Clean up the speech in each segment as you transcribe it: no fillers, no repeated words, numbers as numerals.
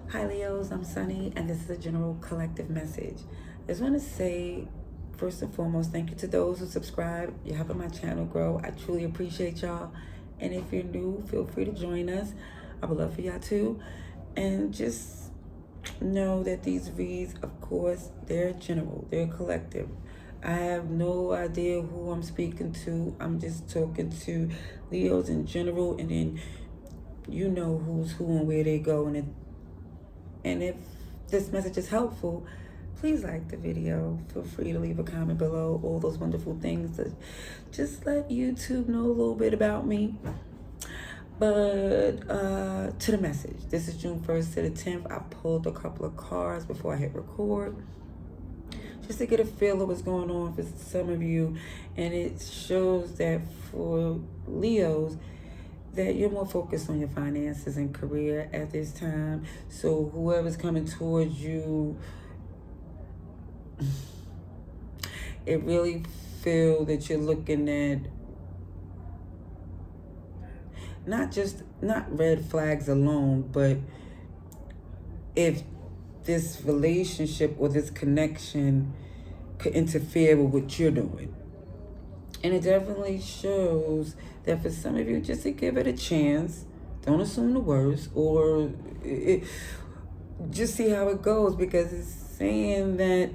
Hi Leos, I'm Sunny, and this is a general collective message. I just want to say, first and foremost, thank you to those who subscribe. You're helping my channel grow. I truly appreciate y'all. And if you're new, feel free to join us. I would love for y'all too. And just know that these reads, of course, they're general, they're collective. I have no idea who I'm speaking to. I'm just talking to Leos in general, and then you know who's who and where they go. And if this message is helpful, please like the video. Feel free to leave a comment below. All those wonderful things to just let YouTube know a little bit about me. But to the message. This is June 1st to the 10th. I pulled a couple of cards before I hit record, just to get a feel of what's going on for some of you. And it shows that for Leos, that you're more focused on your finances and career at this time. So whoever's coming towards you, it really feel that you're looking at not red flags alone, but if this relationship or this connection could interfere with what you're doing. And it definitely shows that for some of you, just to give it a chance, don't assume the worst, or just see how it goes, because it's saying that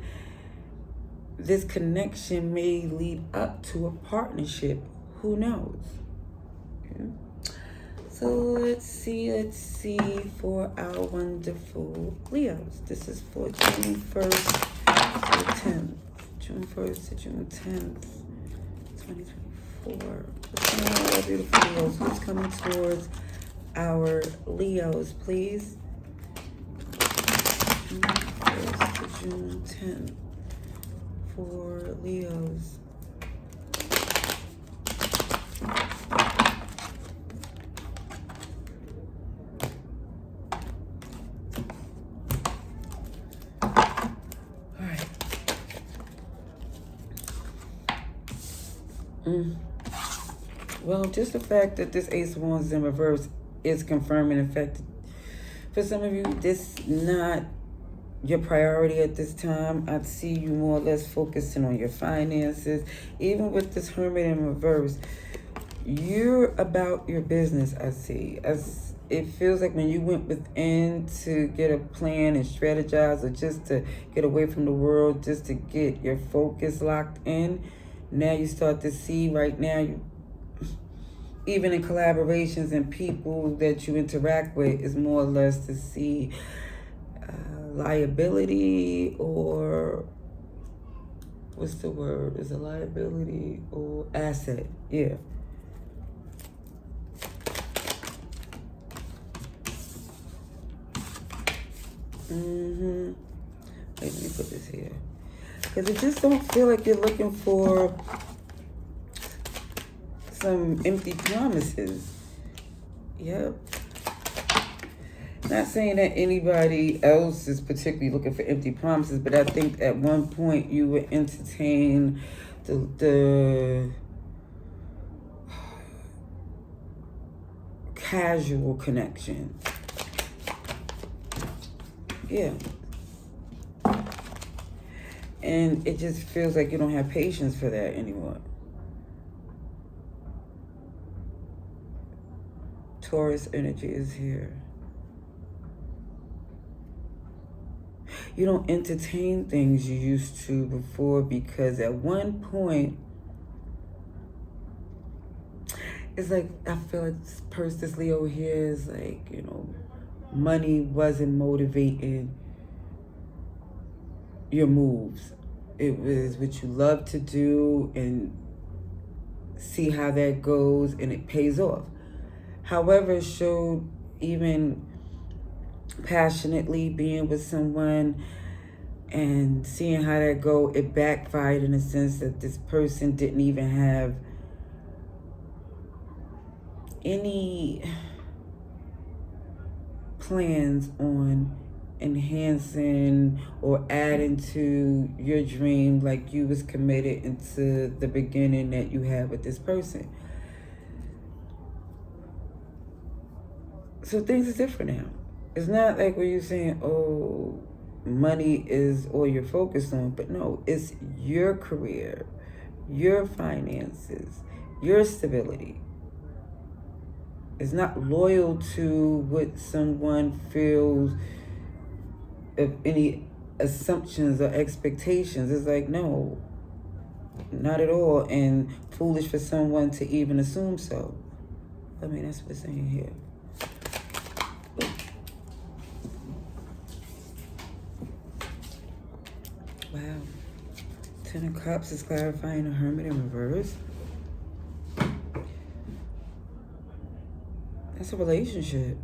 this connection may lead up to a partnership. Who knows? Okay. So let's see for our wonderful Leos. This is for June 1st to the 10th. June 1st to June 10th. 2024. Our beautiful Leos. Who's coming towards our Leos, please? June 1st to June 10th for Leos. All right. Well, just the fact that this Ace of Wands is in reverse is confirming the fact that for some of you, this not your priority at this time. I'd see you more or less focusing on your finances. Even with this Hermit in reverse, you're about your business, I see. As it feels like when you went within to get a plan and strategize, or just to get away from the world, just to get your focus locked in, now you start to see right now, you even in collaborations and people that you interact with, is more or less to see liability, or what's the word? Is it liability or asset? Yeah. Wait, let me put this here, because it just don't feel like you're looking for some empty promises. Yep. Not saying that anybody else is particularly looking for empty promises, but I think at one point you would entertain the casual connection. Yeah. And it just feels like you don't have patience for that anymore. Taurus energy is here. You don't entertain things you used to before, because at one point, it's like, I feel like this Leo here is like, you know, money wasn't motivating your moves. It was what you love to do, and see how that goes, and it pays off. However, it showed even passionately being with someone and seeing how that go, it backfired in the sense that this person didn't even have any plans on enhancing or adding to your dream like you was committed into the beginning that you had with this person. So things are different now. It's not like when you're saying, oh, money is all you're focused on, but no, it's your career, your finances, your stability. It's not loyal to what someone feels of any assumptions or expectations. It's like, no, not at all, and foolish for someone to even assume so. I mean, that's what it's saying here. Wow. Ten of Cups is clarifying the Hermit in reverse. That's a relationship.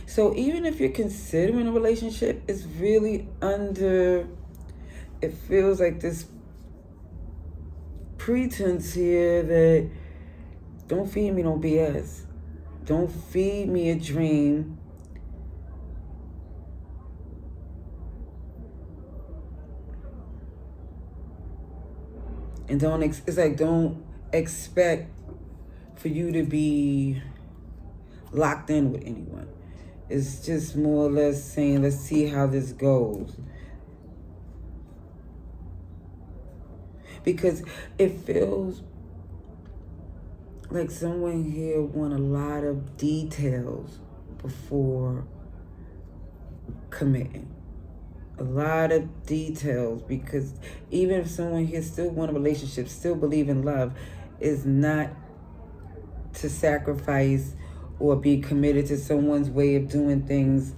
So even if you're considering a relationship, it's really under, it feels like this pretense here that don't feed me no BS. Don't feed me a dream. And don't expect for you to be locked in with anyone. It's just more or less saying, let's see how this goes. Because it feels like someone here want a lot of details before committing. A lot of details, because even if someone here still want a relationship, still believe in love, is not to sacrifice or be committed to someone's way of doing things.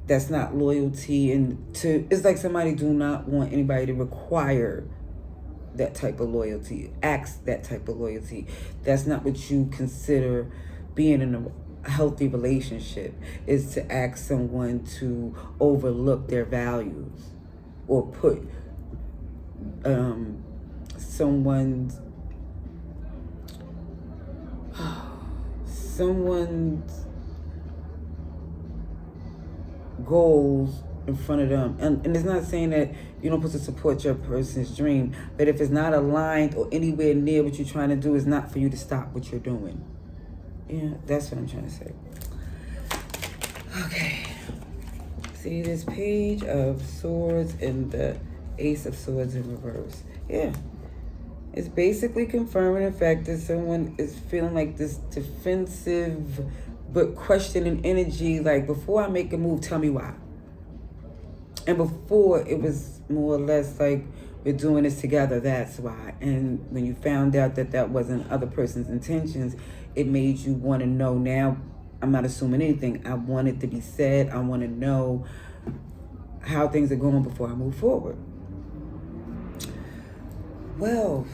That's not loyalty. And it's like somebody do not want anybody to require that type of loyalty, ask that type of loyalty. That's not what you consider being in a healthy relationship, is to ask someone to overlook their values or put someone's goals in front of them. And it's not saying that you don't put to support your person's dream, but if it's not aligned or anywhere near what you're trying to do, it's not for you to stop what you're doing. Yeah, that's what I'm trying to say. Okay. See this Page of Swords and the Ace of Swords in reverse. Yeah. It's basically confirming the fact that someone is feeling like this defensive but questioning energy, like, before I make a move, tell me why. And before, it was more or less like, we're doing this together, that's why. And when you found out that that wasn't other person's intentions, it made you want to know. Now, I'm not assuming anything. I want it to be said. I want to know how things are going before I move forward. Well,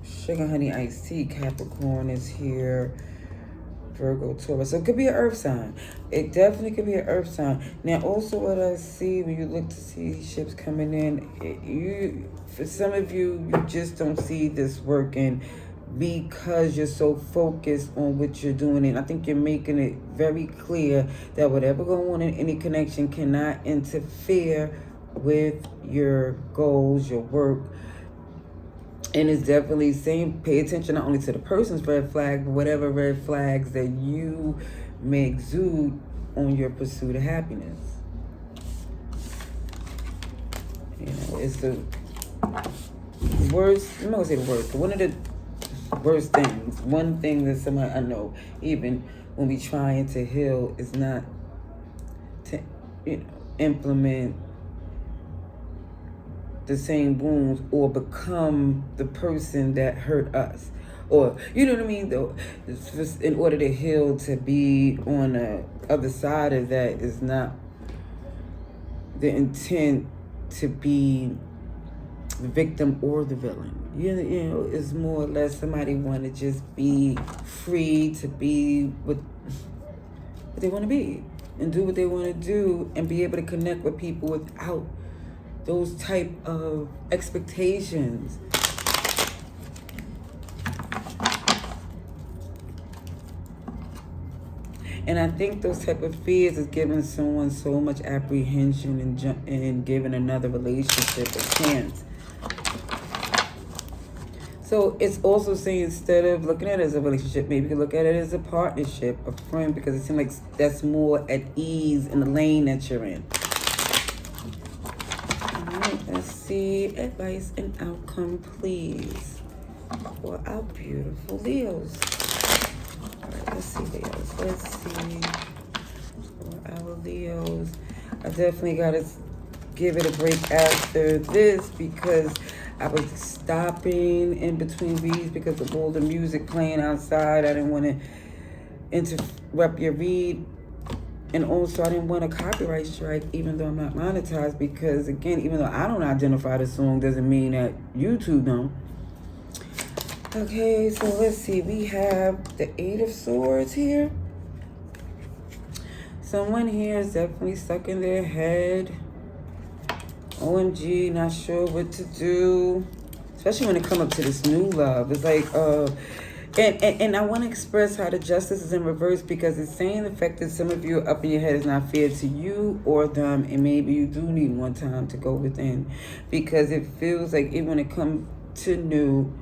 Sugar Honey Iced Tea, Capricorn is here. Virgo, Taurus. So it could be an earth sign. It definitely could be an earth sign. Now, also what I see when you look to see ships coming in, for some of you, you just don't see this working because you're so focused on what you're doing. And I think you're making it very clear that whatever going on in any connection cannot interfere with your goals, your work. And it's definitely saying, pay attention not only to the person's red flag, but whatever red flags that you may exude on your pursuit of happiness. You know, it's the worst, I'm not gonna say the worst, but one of the worst things, one thing that somebody I know, even when we trying to heal, is not to, implement the same wounds or become the person that hurt us, or you know what I mean, though. It's just in order to heal, to be on the other side of that is not the intent to be the victim or the villain. You know, it's more or less somebody want to just be free to be what they want to be and do what they want to do and be able to connect with people without those type of expectations. And I think those type of fears is giving someone so much apprehension and giving another relationship a chance. So it's also saying instead of looking at it as a relationship, maybe you can look at it as a partnership, a friend, because it seems like that's more at ease in the lane that you're in. All right, let's see. Advice and outcome, please, for our beautiful Leos. All right, let's see, Leos. Let's see. For our Leos. I definitely got to give it a break after this because I was stopping in between reads because of all the music playing outside. I didn't want to interrupt your read. And also, I didn't want a copyright strike, even though I'm not monetized, because, again, even though I don't identify the song, doesn't mean that YouTube don't. Okay, so let's see. We have the Eight of Swords here. Someone here is definitely stuck in their head. OMG, not sure what to do. Especially when it comes up to this new love. It's like, and I want to express how the justice is in reverse, because it's saying the fact that some of you up in your head is not fair to you or them, and maybe you do need more time to go within, because it feels like even when it comes to new,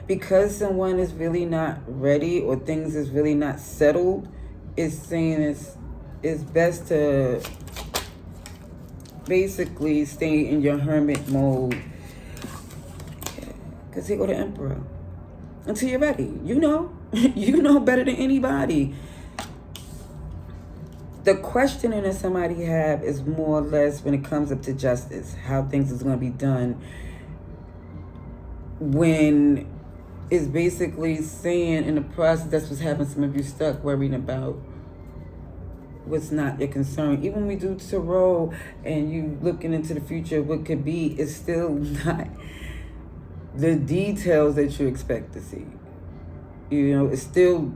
because someone is really not ready or things is really not settled, it's saying it's best to basically stay in your hermit mode. Because here go the Emperor. Until you're ready. You know. You know better than anybody. The questioning that somebody have is more or less when it comes up to justice. How things is going to be done. When it's basically saying in the process, that's what's having some of you stuck worrying about what's not your concern. Even when we do tarot and you looking into the future, what could be, it's still not the details that you expect to see. You know, it's still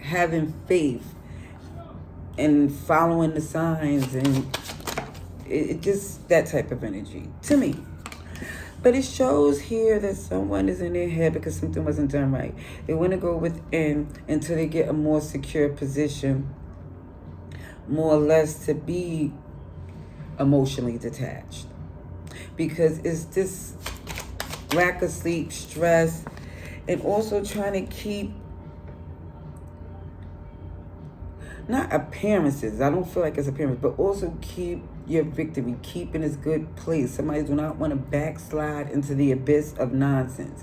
having faith and following the signs, and it just that type of energy to me. But it shows here that someone is in their head because something wasn't done right. They want to go within until they get a more secure position, more or less to be emotionally detached. Because it's this lack of sleep, stress, and also trying to keep, not appearances, I don't feel like it's appearance, but also keep your victory, keep in this good place. Somebody do not want to backslide into the abyss of nonsense,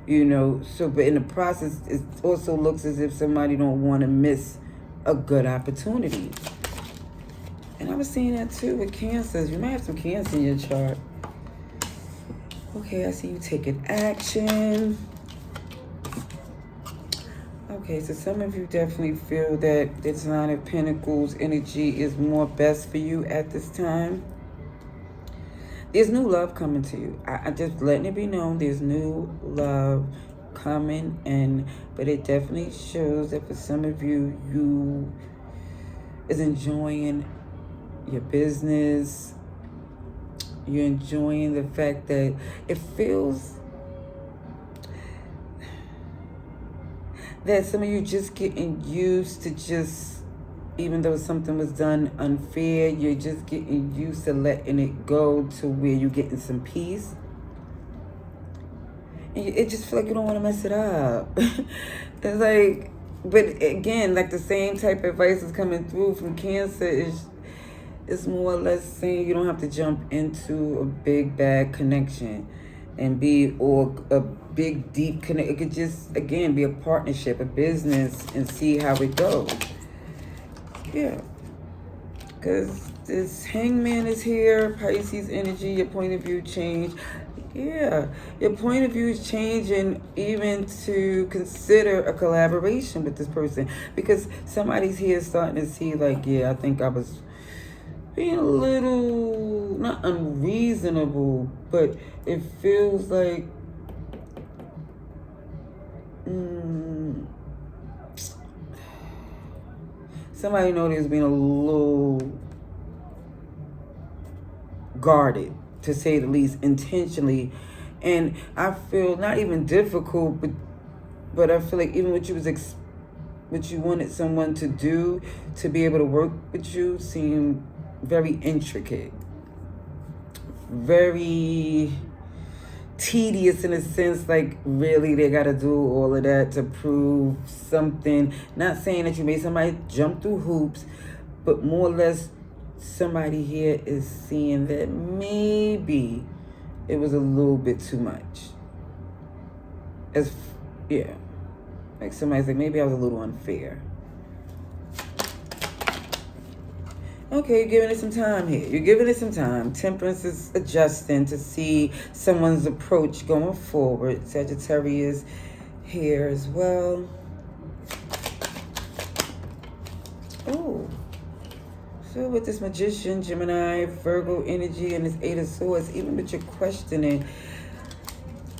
you know. So, but in the process, it also looks as if somebody don't want to miss a good opportunity. And I was seeing that too with Cancers. You might have some Cancer in your chart. Okay, I see you taking action. Okay, so some of you definitely feel that this Nine of Pentacles energy is more best for you at this time. There's new love coming to you. I just letting it be known there's new love coming in, but it definitely shows that for some of you, you is enjoying your business. You're enjoying the fact that it feels that some of you just getting used to just, even though something was done unfair, you're just getting used to letting it go to where you're getting some peace. And it just feels like you don't want to mess it up. It's like, but again, like the same type of advice is coming through from Cancer is, it's more or less saying you don't have to jump into a big bad connection and be, or a big deep connect. It could just, again, be a partnership, a business, and see how it goes. Yeah, because this Hangman is here, Pisces energy, your point of view change. Yeah, your point of view is changing, even to consider a collaboration with this person, because somebody's here starting to see like, yeah, I think I was being a little, not unreasonable, but it feels like somebody noticed being a little guarded, to say the least, intentionally. And I feel not even difficult, but I feel like even what you was what you wanted someone to do to be able to work with you seemed very intricate, very tedious in a sense, like really they gotta do all of that to prove something. Not saying that you made somebody jump through hoops, but more or less somebody here is seeing that maybe it was a little bit too much. Yeah, like somebody's like, maybe I was a little unfair. Okay, you're giving it some time here. You're giving it some time. Temperance is adjusting to see someone's approach going forward. Sagittarius here as well. Oh. So with this Magician, Gemini, Virgo energy, and this Eight of Swords, even with your questioning,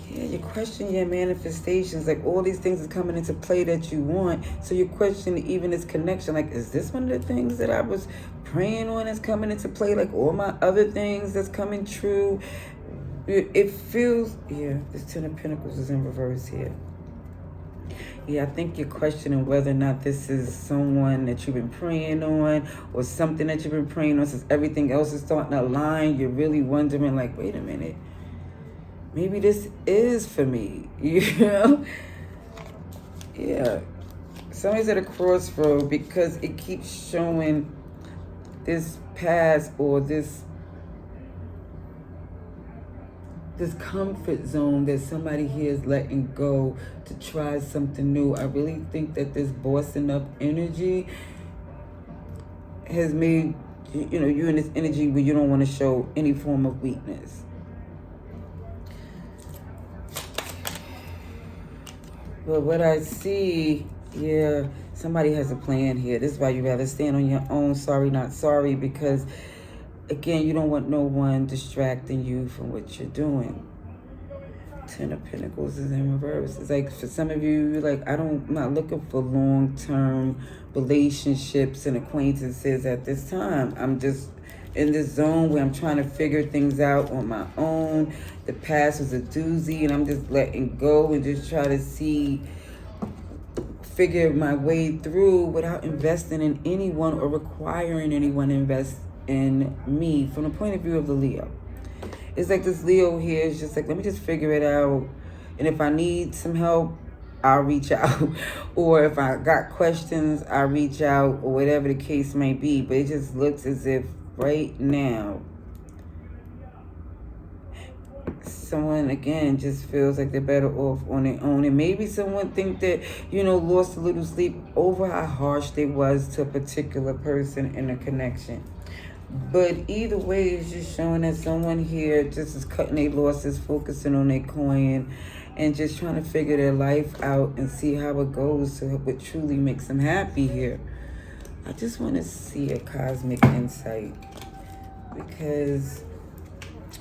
yeah, you question your manifestations. Like all these things are coming into play that you want. So you question even this connection. Like, is this one of the things that I was praying on that's coming into play? Like all my other things that's coming true. It feels, yeah, this Ten of Pentacles is in reverse here. Yeah, I think you're questioning whether or not this is someone that you've been praying on or something that you've been praying on since everything else is starting to align. You're really wondering, like, wait a minute. Maybe this is for me, you know? Yeah. Somebody's at a crossroad because it keeps showing this past or this comfort zone that somebody here is letting go to try something new. I really think that this bossing up energy has made, you know, you in this energy where you don't want to show any form of weakness. But what I see, yeah, somebody has a plan here. This is why you rather stand on your own, sorry, not sorry, because, again, you don't want no one distracting you from what you're doing. Ten of Pentacles is in reverse. It's like, for some of you, you're like, I'm not looking for long-term relationships and acquaintances at this time. I'm just in this zone where I'm trying to figure things out on my own. The past was a doozy, and I'm just letting go and just try to figure my way through without investing in anyone or requiring anyone to invest in me from the point of view of the Leo. It's like this Leo here is just like, let me just figure it out. And if I need some help, I'll reach out. Or if I got questions, I'll reach out, or whatever the case may be. But it just looks as if right now, someone, again, just feels like they're better off on their own. And maybe someone think that, you know, lost a little sleep over how harsh they was to a particular person in a connection. But either way, it's just showing that someone here just is cutting their losses, focusing on their coin, and just trying to figure their life out and see how it goes to what truly makes them happy here. I just want to see a cosmic insight, because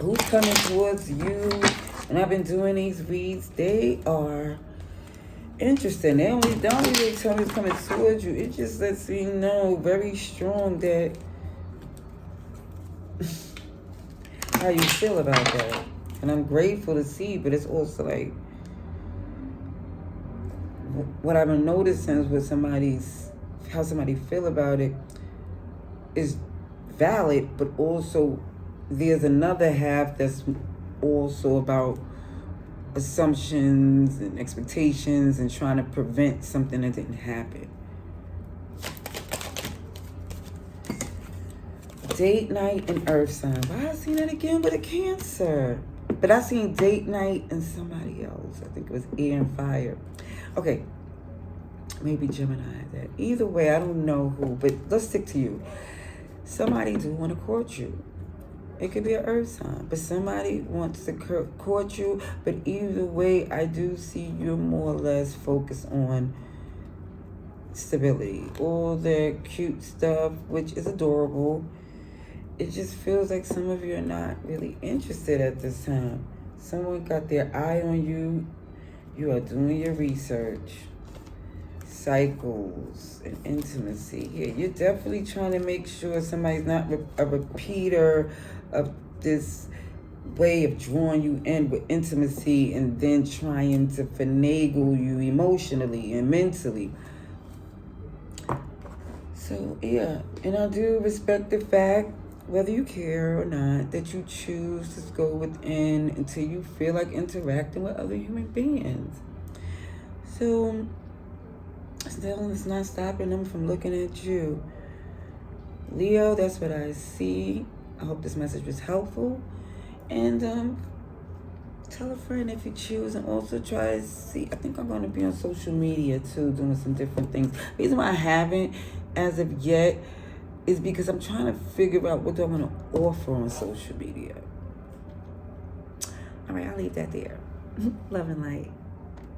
who's coming towards you? And I've been doing these reads. They are interesting. They don't really tell me who's coming towards you. It just lets me know very strong that how you feel about that. And I'm grateful to see, but it's also like what I've been noticing with how somebody feel about it is valid, but also there's another half that's also about assumptions and expectations and trying to prevent something that didn't happen. Date night and earth sign. Why I seen that again with a Cancer? But I seen date night and somebody else. I think it was air and fire. Okay. Maybe Gemini that. Either way, I don't know who, but let's stick to you. Somebody do want to court you. It could be an earth sign, but somebody wants to court you. But either way, I do see you're more or less focused on stability. All the cute stuff, which is adorable. It just feels like some of you are not really interested at this time. Someone got their eye on you. You are doing your research. Cycles and intimacy. Yeah, you're definitely trying to make sure somebody's not a repeater of this way of drawing you in with intimacy and then trying to finagle you emotionally and mentally. So, yeah, and I do respect the fact whether you care or not, that you choose to go within until you feel like interacting with other human beings. So, still, it's not stopping them from looking at you. Leo, that's what I see. I hope this message was helpful. And tell a friend if you choose, and also try to see. I think I'm going to be on social media too, doing some different things. The reason why I haven't as of yet is because I'm trying to figure out what do I want to offer on social media. All right, I'll leave that there. Love and light.